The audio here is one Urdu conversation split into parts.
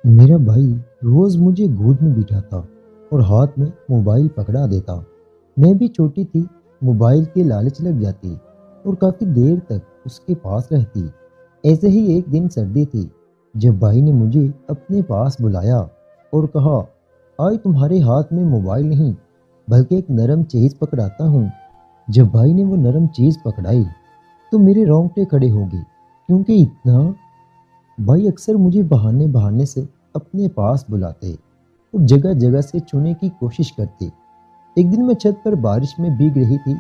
میرا بھائی روز مجھے گود میں بٹھاتا اور ہاتھ میں موبائل پکڑا دیتا۔ میں بھی چھوٹی تھی، موبائل کے لالچ لگ جاتی اور کافی دیر تک اس کے پاس رہتی۔ ایسے ہی ایک دن سردی تھی جب بھائی نے مجھے اپنے پاس بلایا اور کہا، آج تمہارے ہاتھ میں موبائل نہیں بلکہ ایک نرم چیز پکڑاتا ہوں۔ جب بھائی نے وہ نرم چیز پکڑائی تو میرے رونگٹے کھڑے ہو گئے، کیونکہ اتنا بھائی اکثر مجھے بہانے بہانے سے اپنے پاس بلاتے اور جگہ جگہ سے چھونے کی کوشش کرتے۔ ایک دن میں چھت پر بارش میں بھیگ رہی تھی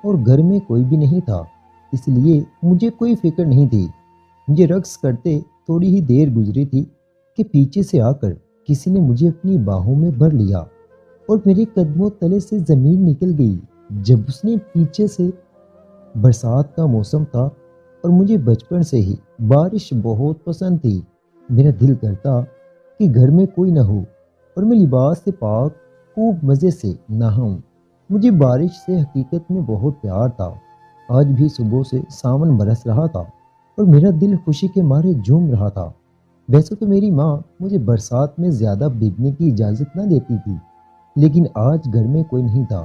اور گھر میں کوئی بھی نہیں تھا، اس لیے مجھے کوئی فکر نہیں تھی۔ مجھے رقص کرتے تھوڑی ہی دیر گزری تھی کہ پیچھے سے آ کر کسی نے مجھے اپنی باہوں میں بھر لیا اور میرے قدموں تلے سے زمین نکل گئی۔ جب اس نے پیچھے سے برسات کا موسم تھا اور مجھے بچپن سے ہی بارش بہت پسند تھی۔ میرا دل کرتا کہ گھر میں کوئی نہ ہو اور میں لباس سے پاک خوب مزے سے نہاؤں۔ مجھے بارش سے حقیقت میں بہت پیار تھا۔ آج بھی صبح سے ساون برس رہا تھا اور میرا دل خوشی کے مارے جھوم رہا تھا۔ ویسے تو میری ماں مجھے برسات میں زیادہ بھیگنے کی اجازت نہ دیتی تھی، لیکن آج گھر میں کوئی نہیں تھا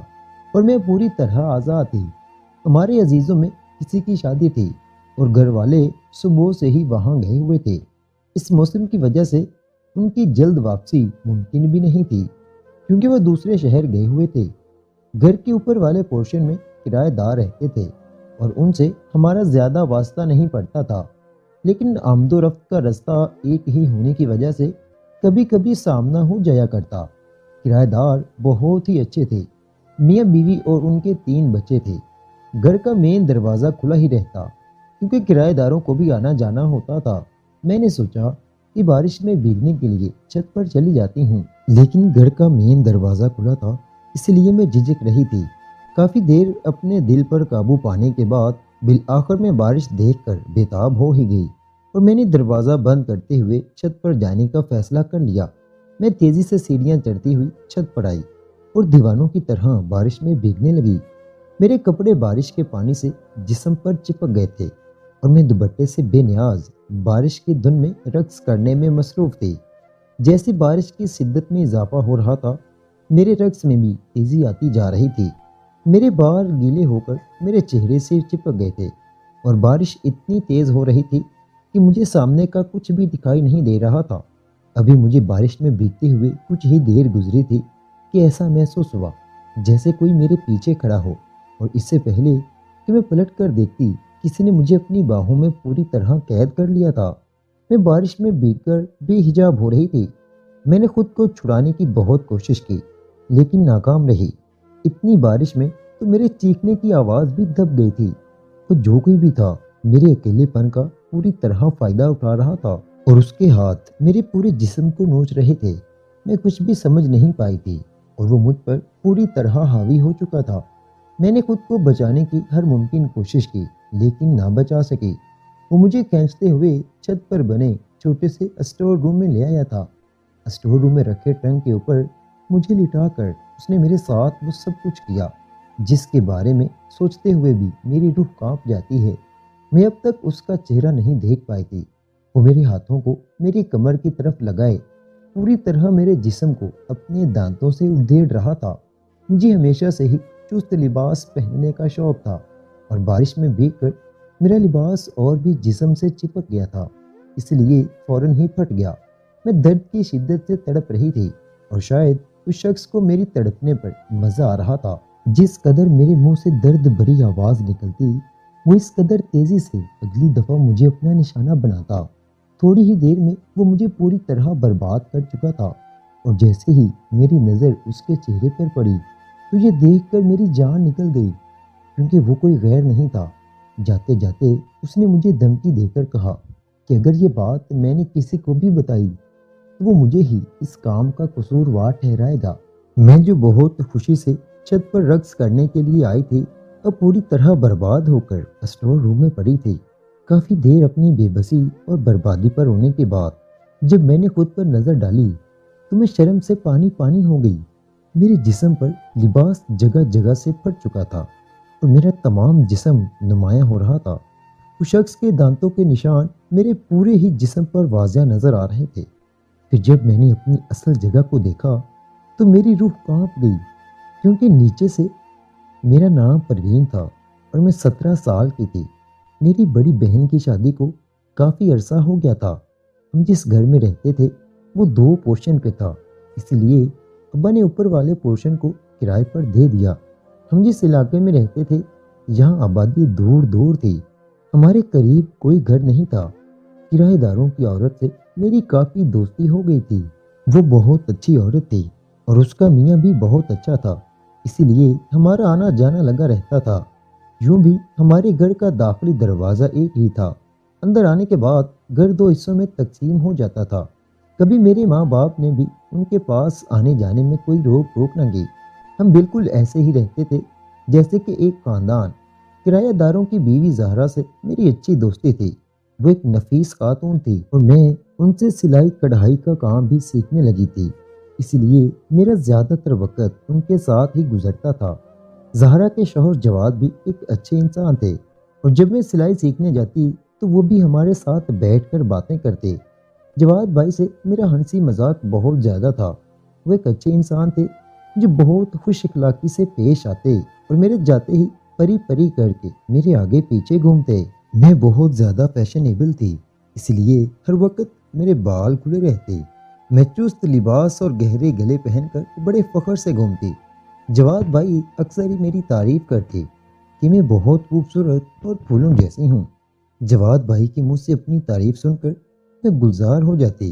اور میں پوری طرح آزاد تھی۔ ہمارے عزیزوں میں کسی کی شادی تھی اور گھر والے صبح سے ہی وہاں گئے ہوئے تھے۔ اس موسم کی وجہ سے ان کی جلد واپسی ممکن بھی نہیں تھی، کیونکہ وہ دوسرے شہر گئے ہوئے تھے۔ گھر کے اوپر والے پورشن میں کرایہ دار رہتے تھے اور ان سے ہمارا زیادہ واسطہ نہیں پڑتا تھا، لیکن آمد و رفت کا رستہ ایک ہی ہونے کی وجہ سے کبھی کبھی سامنا ہو جایا کرتا۔ کرایہ دار بہت ہی اچھے تھے، میاں بیوی اور ان کے 3 بچے تھے۔ گھر کا مین دروازہ کھلا ہی رہتا، کیونکہ کرایہ داروں کو بھی آنا جانا ہوتا تھا۔ میں نے سوچا کہ بارش میں بھیگنے کے لیے چھت پر چلی جاتی ہوں، لیکن گھر کا مین دروازہ کھلا تھا، اس لیے میں جھجک رہی تھی۔ کافی دیر اپنے دل پر قابو پانے کے بعد بالآخر میں بارش دیکھ کر بےتاب ہو ہی گئی اور میں نے دروازہ بند کرتے ہوئے چھت پر جانے کا فیصلہ کر لیا۔ میں تیزی سے سیڑھیاں چڑھتی ہوئی چھت پر آئی اور دیوانوں کی طرح بارش میں بھیگنے لگی۔ میرے کپڑے بارش کے پانی سے جسم پر چپک گئے تھے اور میں دوپٹے سے بے نیاز بارش کی دھن میں رقص کرنے میں مصروف تھی۔ جیسے بارش کی شدت میں اضافہ ہو رہا تھا، میرے رقص میں بھی تیزی آتی جا رہی تھی۔ میرے بال گیلے ہو کر میرے چہرے سے چپک گئے تھے اور بارش اتنی تیز ہو رہی تھی کہ مجھے سامنے کا کچھ بھی دکھائی نہیں دے رہا تھا۔ ابھی مجھے بارش میں بھیگتے ہوئے کچھ ہی دیر گزری تھی کہ ایسا محسوس ہوا جیسے کوئی میرے پیچھے کھڑا ہو، اور اس سے پہلے کہ میں پلٹ کر دیکھتی، کسی نے مجھے اپنی باہوں میں پوری طرح قید کر لیا تھا۔ میں بارش میں بھیگ کر بے حجاب ہو رہی تھی۔ میں نے خود کو چھڑانے کی بہت کوشش کی، لیکن ناکام رہی۔ اتنی بارش میں تو میرے چیخنے کی آواز بھی دب گئی تھی۔ وہ جو کوئی بھی تھا میرے اکیلے پن کا پوری طرح فائدہ اٹھا رہا تھا اور اس کے ہاتھ میرے پورے جسم کو نوچ رہے تھے۔ میں کچھ بھی سمجھ نہیں پائی تھی اور وہ مجھ پر پوری طرح حاوی ہو چکا تھا۔ میں نے خود کو بچانے کی ہر ممکن کوشش کی، لیکن نہ بچا سکی۔ وہ مجھے کھینچتے ہوئے چھت پر بنے چھوٹے سے اسٹور روم میں لے آیا تھا۔ اسٹور روم میں رکھے ٹرنک کے اوپر مجھے لٹا کر اس نے میرے ساتھ وہ سب کچھ کیا جس کے بارے میں سوچتے ہوئے بھی میری روح کانپ جاتی ہے۔ میں اب تک اس کا چہرہ نہیں دیکھ پائی تھی۔ وہ میرے ہاتھوں کو میری کمر کی طرف لگائے پوری طرح میرے جسم کو اپنے دانتوں سے ادھیڑ رہا تھا۔ مجھے ہمیشہ سے ہی چست لباس پہننے کا شوق تھا اور بارش میں بھیگ کر میرا لباس اور بھی جسم سے چپک گیا تھا، اس لیے فوراً ہی پھٹ گیا۔ میں درد کی شدت سے تڑپ رہی تھی اور شاید اس شخص کو میری تڑپنے پر مزہ آ رہا تھا۔ جس قدر میرے منہ سے درد بھری آواز نکلتی، وہ اس قدر تیزی سے اگلی دفعہ مجھے اپنا نشانہ بناتا۔ تھوڑی ہی دیر میں وہ مجھے پوری طرح برباد کر چکا تھا اور جیسے ہی میری نظر اس کے چہرے پر پڑی تو یہ دیکھ کر میری جان نکل گئی، کیونکہ وہ کوئی غیر نہیں تھا۔ جاتے جاتے اس نے مجھے دھمکی دے کر کہا کہ اگر یہ بات میں نے کسی کو بھی بتائی تو وہ مجھے ہی اس کام کا قصوروار ٹھہرائے گا۔ میں جو بہت خوشی سے چھت پر رقص کرنے کے لیے آئی تھی، اب پوری طرح برباد ہو کر اسٹور روم میں پڑی تھی۔ کافی دیر اپنی بے بسی اور بربادی پر ہونے کے بعد جب میں نے خود پر نظر ڈالی تو میں شرم سے پانی پانی ہو گئی۔ میرے جسم پر لباس جگہ جگہ سے پھٹ چکا تھا اور میرا تمام جسم نمایاں ہو رہا تھا۔ اس شخص کے دانتوں کے نشان میرے پورے ہی جسم پر واضح نظر آ رہے تھے۔ پھر جب میں نے اپنی اصل جگہ کو دیکھا تو میری روح کانپ گئی، کیونکہ نیچے سے میرا نام پروین تھا اور میں 17 سال کی تھی۔ میری بڑی بہن کی شادی کو کافی عرصہ ہو گیا تھا۔ ہم جس گھر میں رہتے تھے وہ 2 پورشن پہ تھا، اس لیے ابا نے اوپر والے پورشن کو کرائے پر دے دیا۔ ہم جس علاقے میں رہتے تھے یہاں آبادی دور دور تھی، ہمارے قریب کوئی گھر نہیں تھا۔ کرایہ داروں کی عورت سے میری کافی دوستی ہو گئی تھی۔ وہ بہت اچھی عورت تھی اور اس کا میاں بھی بہت اچھا تھا، اسی لیے ہمارا آنا جانا لگا رہتا تھا۔ یوں بھی ہمارے گھر کا داخلی دروازہ ایک ہی تھا۔ اندر آنے کے بعد گھر 2 حصوں میں تقسیم ہو جاتا تھا۔ کبھی میرے ماں باپ نے بھی ان کے پاس آنے جانے میں کوئی روک ٹوک نہ کی۔ ہم بالکل ایسے ہی رہتے تھے جیسے کہ ایک خاندان۔ کرایہ داروں کی بیوی زہرا سے میری اچھی دوستی تھی۔ وہ ایک نفیس خاتون تھی اور میں ان سے سلائی کڑھائی کا کام بھی سیکھنے لگی تھی، اس لیے میرا زیادہ تر وقت ان کے ساتھ ہی گزرتا تھا۔ زہرا کے شوہر جواد بھی ایک اچھے انسان تھے اور جب میں سلائی سیکھنے جاتی تو وہ بھی ہمارے ساتھ بیٹھ کر باتیں کرتے۔ جواد بھائی سے میرا ہنسی مذاق بہت زیادہ تھا۔ وہ ایک اچھے انسان تھے جو بہت خوش اخلاقی سے پیش آتے اور میرے جاتے ہی پری پری کر کے میرے آگے پیچھے گھومتے۔ میں بہت زیادہ فیشنیبل تھی، اس لیے ہر وقت میرے بال کھلے رہتے۔ میں چست لباس اور گہرے گلے پہن کر بڑے فخر سے گھومتی۔ جواد بھائی اکثر ہی میری تعریف کرتے کہ میں بہت خوبصورت اور پھولوں جیسی ہوں۔ جواد بھائی کے منہ سے اپنی تعریف سن کر میں گلزار ہو جاتی،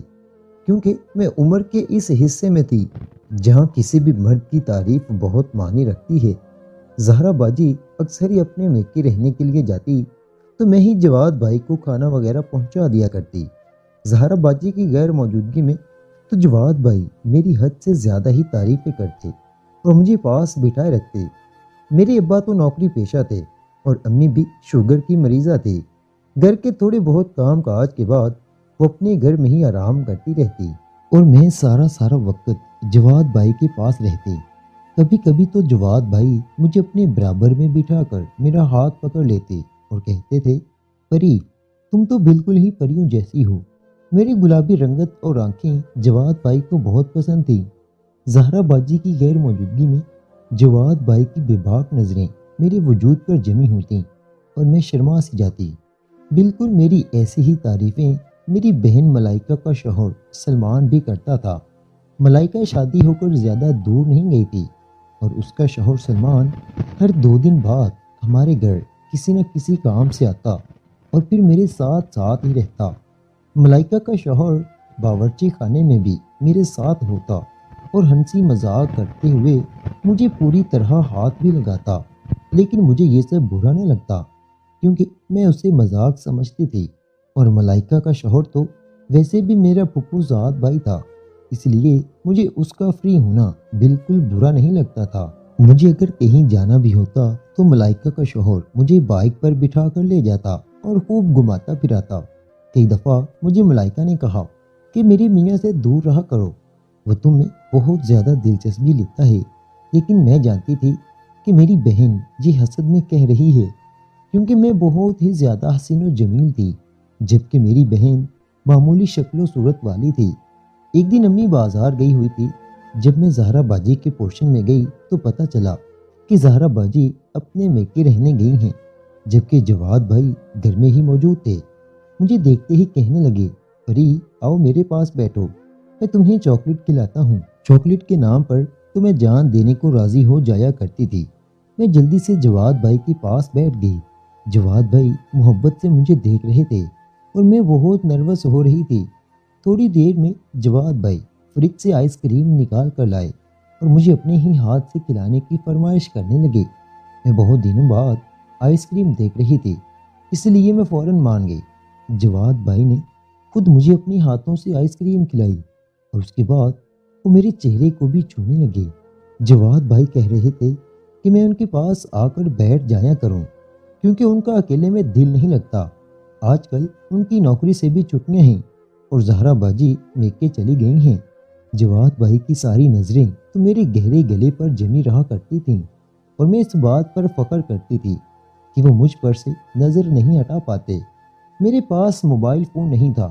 کیونکہ میں عمر کے اس حصے میں تھی جہاں کسی بھی مرد کی تعریف بہت معنی رکھتی ہے۔ زہرا باجی اکثر ہی اپنے میکے رہنے کے لیے جاتی تو میں ہی جواد بھائی کو کھانا وغیرہ پہنچا دیا کرتی۔ زہرا باجی کی غیر موجودگی میں تو جواد بھائی میری حد سے زیادہ ہی تعریفیں کرتے اور مجھے پاس بٹھائے رکھتے۔ میرے ابا تو نوکری پیشہ تھے اور امی بھی شوگر کی مریضہ تھی۔ گھر کے تھوڑے بہت کام کاج کے بعد وہ اپنے گھر میں ہی آرام کرتی رہتی اور میں سارا وقت جواد بھائی کے پاس رہتی۔ کبھی کبھی تو جواد بھائی مجھے اپنے برابر میں بٹھا کر میرا ہاتھ پکڑ لیتے اور کہتے تھے، پری تم تو بالکل ہی پریوں جیسی ہو۔ میری گلابی رنگت اور آنکھیں جواد بھائی کو بہت پسند تھی۔ زہرا باجی کی غیر موجودگی میں جواد بھائی کی بے باک نظریں میرے وجود پر جمی ہوتی اور میں شرما سی جاتی۔ بالکل میری ایسی ہی تعریفیں میری بہن ملائکہ کا شوہر سلمان بھی کرتا تھا۔ ملائکہ شادی ہو کر زیادہ دور نہیں گئی تھی اور اس کا شوہر سلمان ہر 2 دن بعد ہمارے گھر کسی نہ کسی کام سے آتا اور پھر میرے ساتھ ساتھ ہی رہتا۔ ملائکہ کا شوہر باورچی خانے میں بھی میرے ساتھ ہوتا اور ہنسی مذاق کرتے ہوئے مجھے پوری طرح ہاتھ بھی لگاتا، لیکن مجھے یہ سب برا نہ لگتا کیونکہ میں اسے مذاق سمجھتی تھی اور ملائکہ کا شوہر تو ویسے بھی میرا پھپھو زاد بھائی تھا، اس لیے مجھے اس کا فری ہونا بالکل برا نہیں لگتا تھا۔ مجھے اگر کہیں جانا بھی ہوتا تو ملائکہ کا شوہر مجھے بائک پر بٹھا کر لے جاتا اور خوب گھماتا پھراتا۔ کئی دفعہ مجھے ملائکہ نے کہا کہ میرے میاں سے دور رہا کرو، وہ تم میں بہت زیادہ دلچسپی لیتا ہے، لیکن میں جانتی تھی کہ میری بہن یہ حسد میں کہہ رہی ہے، کیونکہ میں بہت ہی زیادہ حسین و جمیل تھی جبکہ میری بہن معمولی شکل و صورت والی تھی۔ ایک دن امی بازار گئی ہوئی تھی۔ جب میں زہرا باجی کے پورشن میں گئی تو پتہ چلا کہ زہرا باجی اپنے میکے رہنے گئی ہیں جبکہ جواد بھائی گھر میں ہی موجود تھے۔ مجھے دیکھتے ہی کہنے لگے، پری آؤ میرے پاس بیٹھو، میں تمہیں چاکلیٹ کھلاتا ہوں۔ چاکلیٹ کے نام پر تو میں جان دینے کو راضی ہو جایا کرتی تھی۔ میں جلدی سے جواد بھائی کے پاس بیٹھ گئی۔ جواد بھائی محبت سے مجھے دیکھ رہے تھے اور میں بہت نروس ہو رہی تھی۔ تھوڑی دیر میں جواد بھائی فریج سے آئس کریم نکال کر لائے اور مجھے اپنے ہی ہاتھ سے کھلانے کی فرمائش کرنے لگے۔ میں بہت دنوں بعد آئس کریم دیکھ رہی تھی، اس لیے میں فوراً مان گئی۔ جواد بھائی نے خود مجھے اپنے ہاتھوں سے آئس کریم کھلائی اور اس کے بعد وہ میرے چہرے کو بھی چھونے لگے۔ جواد بھائی کہہ رہے تھے کہ میں ان کے پاس آ کر بیٹھ جایا کروں کیونکہ ان کا اکیلے میں دل نہیں لگتا۔ آج کل ان کی نوکری سے بھی چھٹیاں ہیں اور زہرا باجی میکے چلی گئی ہیں۔ جواد بھائی کی ساری نظریں تو میرے گہرے گلے پر جمی رہا کرتی تھیں اور میں اس بات پر فخر کرتی تھی کہ وہ مجھ پر سے نظر نہیں ہٹا پاتے۔ میرے پاس موبائل فون نہیں تھا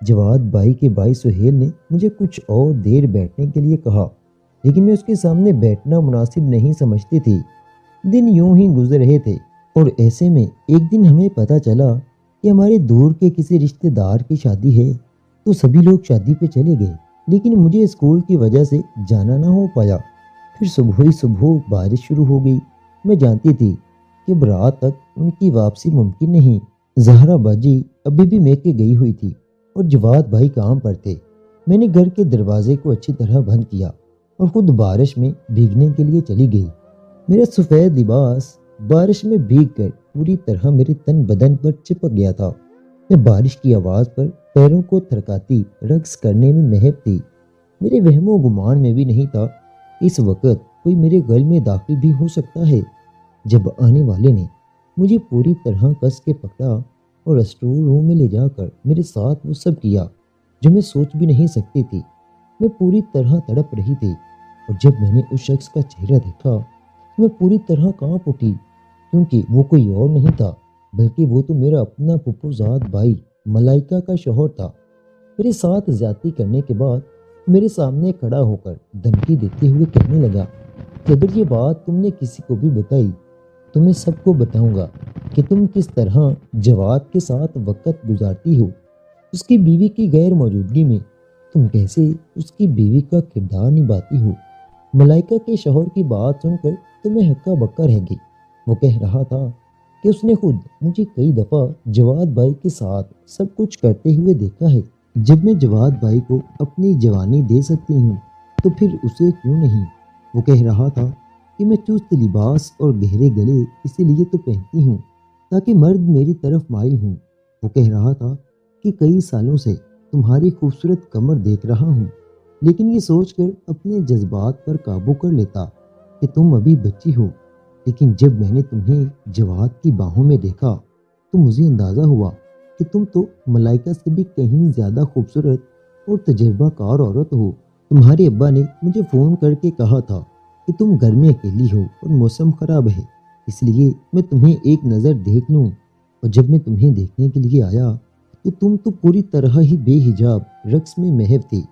جواد بھائی کے بھائی سہیل نے مجھے کچھ اور دیر بیٹھنے کے لیے کہا، لیکن میں اس کے سامنے بیٹھنا مناسب نہیں سمجھتی تھی۔ دن یوں ہی گزر رہے تھے اور ایسے میں ایک دن ہمیں پتہ چلا کہ ہمارے دور کے کسی رشتہ دار کی شادی ہے، تو سبھی لوگ شادی پہ چلے گئے، لیکن مجھے اسکول کی وجہ سے جانا نہ ہو پایا۔ پھر صبح ہی صبح بارش شروع ہو گئی۔ میں جانتی تھی کہ اب رات تک ان کی واپسی ممکن نہیں۔ زہرا باجی ابھی بھی میکے گئی ہوئی تھی اور جواد بھائی کام پر تھے۔ میں نے گھر کے دروازے کو اچھی طرح بند کیا اور خود بارش میں بھیگنے کے لیے چلی گئی۔ میرا سفید لباس بارش میں بھیگ کر پوری طرح میرے تن بدن پر چپک گیا تھا۔ میں بارش کی آواز پر پیروں کو تھرکاتی رقص کرنے میں محب تھی۔ میرے وہم و گمان میں بھی نہیں تھا کہ اس وقت کوئی میرے گل میں داخل بھی ہو سکتا ہے۔ جب آنے والے نے مجھے پوری طرح کس کے پکڑا اور اسٹور روم میں لے جا کر میرے ساتھ وہ سب کیا جو میں سوچ بھی نہیں سکتی تھی، میں پوری طرح تڑپ رہی تھی۔ اور جب میں نے اس شخص کا چہرہ دیکھا تو میں پوری طرح کانپ اٹھی، کیونکہ وہ کوئی اور نہیں تھا بلکہ وہ تو میرا اپنا پھپھو زاد بھائی ملائکہ کا شوہر تھا۔ میرے ساتھ زیادتی کرنے کے بعد میرے سامنے کھڑا ہو کر دھمکی دیتے ہوئے کہنے لگا کہ اگر یہ بات تم نے کسی کو بھی بتائی تو میں سب کو بتاؤں گا کہ تم کس طرح جواد کے ساتھ وقت گزارتی ہو۔ اس کی بیوی کی غیر موجودگی میں تم کیسے اس کی بیوی کا کردار نبھاتی ہو۔ ملائکہ کے شوہر کی بات سن کر تو میں ہکا بکا رہ گئی۔ وہ کہہ رہا تھا کہ اس نے خود مجھے کئی دفعہ جواد بھائی کے ساتھ سب کچھ کرتے ہوئے دیکھا ہے۔ جب میں جواد بھائی کو اپنی جوانی دے سکتی ہوں تو پھر اسے کیوں نہیں۔ وہ کہہ رہا تھا کہ میں چست لباس اور گہرے گلے اسی لیے تو پہنتی ہوں تاکہ مرد میری طرف مائل ہوں۔ وہ کہہ رہا تھا کہ کئی سالوں سے تمہاری خوبصورت کمر دیکھ رہا ہوں، لیکن یہ سوچ کر اپنے جذبات پر قابو کر لیتا کہ تم ابھی بچی ہو۔ لیکن جب میں نے تمہیں جواد کی باہوں میں دیکھا تو مجھے اندازہ ہوا کہ تم تو ملائکہ سے بھی کہیں زیادہ خوبصورت اور تجربہ کار عورت ہو۔ تمہارے ابا نے مجھے فون کر کے کہا تھا کہ تم گھر میں اکیلی ہو اور موسم خراب ہے، اس لیے میں تمہیں ایک نظر دیکھ لوں۔ اور جب میں تمہیں دیکھنے کے لیے آیا تو تم تو پوری طرح ہی بے حجاب رقص میں محو تھی۔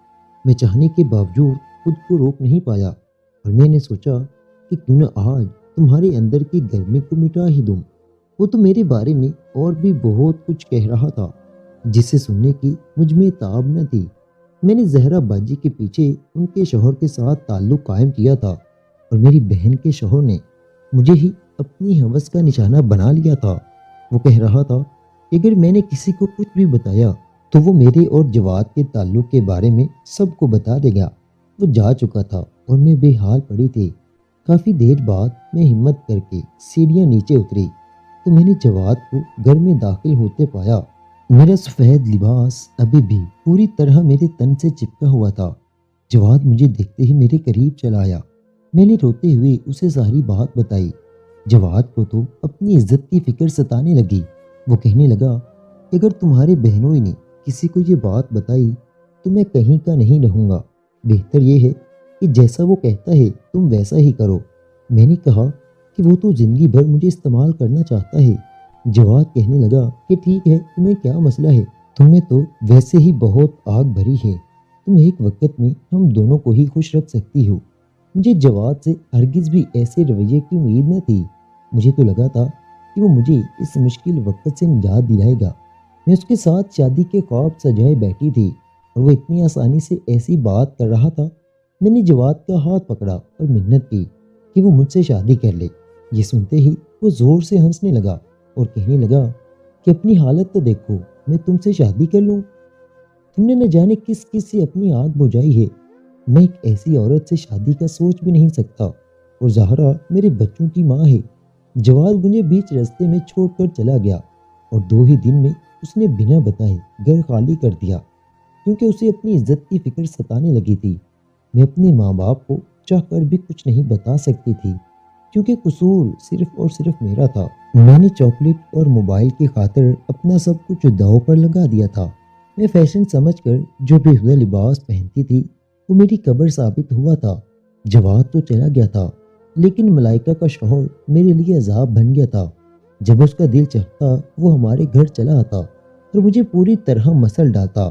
میں چاہنے کے باوجود خود کو روک نہیں پایا اور میں نے سوچا کہ کیوں نہ آج تمہارے اندر کی گرمی کو مٹا ہی دوں۔ وہ تو میرے بارے میں اور بھی بہت کچھ کہہ رہا تھا جسے سننے کی مجھ میں تاب نہ تھی۔ میں نے زہرا باجی کے پیچھے ان کے شوہر کے ساتھ تعلق قائم کیا تھا اور میری بہن کے شوہر نے مجھے ہی اپنی ہوس کا نشانہ بنا لیا تھا۔ وہ کہہ رہا تھا کہ اگر میں نے کسی کو کچھ بھی بتایا تو وہ میرے اور جواد کے تعلق کے بارے میں سب کو بتا دے گا۔ وہ جا چکا تھا اور میں بے حال پڑی تھی۔ کافی دیر بعد میں ہمت کر کے سیڑھیاں نیچے اتری تو میں نے جواد کو گھر میں داخل ہوتے پایا۔ میرا سفید لباس ابھی بھی پوری طرح میرے تن سے چپکا ہوا تھا۔ جواد مجھے دیکھتے ہی میرے قریب چلا آیا۔ میں نے روتے ہوئے اسے ساری بات بتائی۔ جواد کو تو اپنی عزت کی فکر ستانے لگی۔ وہ کہنے لگا کہ اگر تمہارے بہنوئی نے کسی کو یہ بات بتائی تو میں کہیں کا نہیں رہوں گا۔ بہتر یہ ہے کہ جیسا وہ کہتا ہے تم ویسا ہی کرو۔ میں نے کہا کہ وہ تو زندگی بھر مجھے استعمال کرنا چاہتا ہے۔ جواد کہنے لگا کہ ٹھیک ہے، تمہیں کیا مسئلہ ہے، تمہیں تو ویسے ہی بہت آگ بھری ہے، تم ایک وقت میں ہم دونوں کو ہی خوش رکھ سکتی ہو۔ مجھے جواد سے ہرگز بھی ایسے رویے کی امید نہ تھی۔ مجھے تو لگا تھا کہ وہ مجھے اس مشکل وقت سے نجات دلائے گا۔ میں اس کے ساتھ شادی کے خواب سجائے بیٹھی تھی اور وہ اتنی آسانی سے ایسی بات کر رہا تھا۔ میں نے جواد کا ہاتھ پکڑا اور منت کی کہ وہ مجھ سے شادی کر لے۔ یہ سنتے ہی وہ زور سے ہنسنے لگا اور کہنے لگا کہ اپنی حالت تو دیکھو، میں تم سے شادی کر لوں؟ تم نے نہ جانے کس کس سے اپنی آگ بجھائی ہے۔ میں ایک ایسی عورت سے شادی کا سوچ بھی نہیں سکتا، اور زہرا میرے بچوں کی ماں ہے۔ جواد مجھے بیچ راستے میں چھوڑ کر چلا گیا اور 2 ہی دن میں اس نے بنا بتائے گھر خالی کر دیا، کیونکہ اسے اپنی عزت کی فکر ستانے لگی تھی۔ میں اپنے ماں باپ کو چاہ کر بھی کچھ نہیں بتا سکتی تھی، کیونکہ قصور صرف اور صرف میرا تھا۔ میں نے چاکلیٹ اور موبائل کی خاطر اپنا سب کچھ داؤ پر لگا دیا تھا۔ میں فیشن سمجھ کر جو بےہودہ لباس پہنتی تھی وہ میری قبر ثابت ہوا تھا۔ جواد تو چلا گیا تھا، لیکن ملائکہ کا شوہر میرے لیے عذاب بن گیا تھا۔ جب اس کا دل چاہتا وہ ہمارے گھر چلا آتا اور مجھے پوری طرح مسل ڈالتا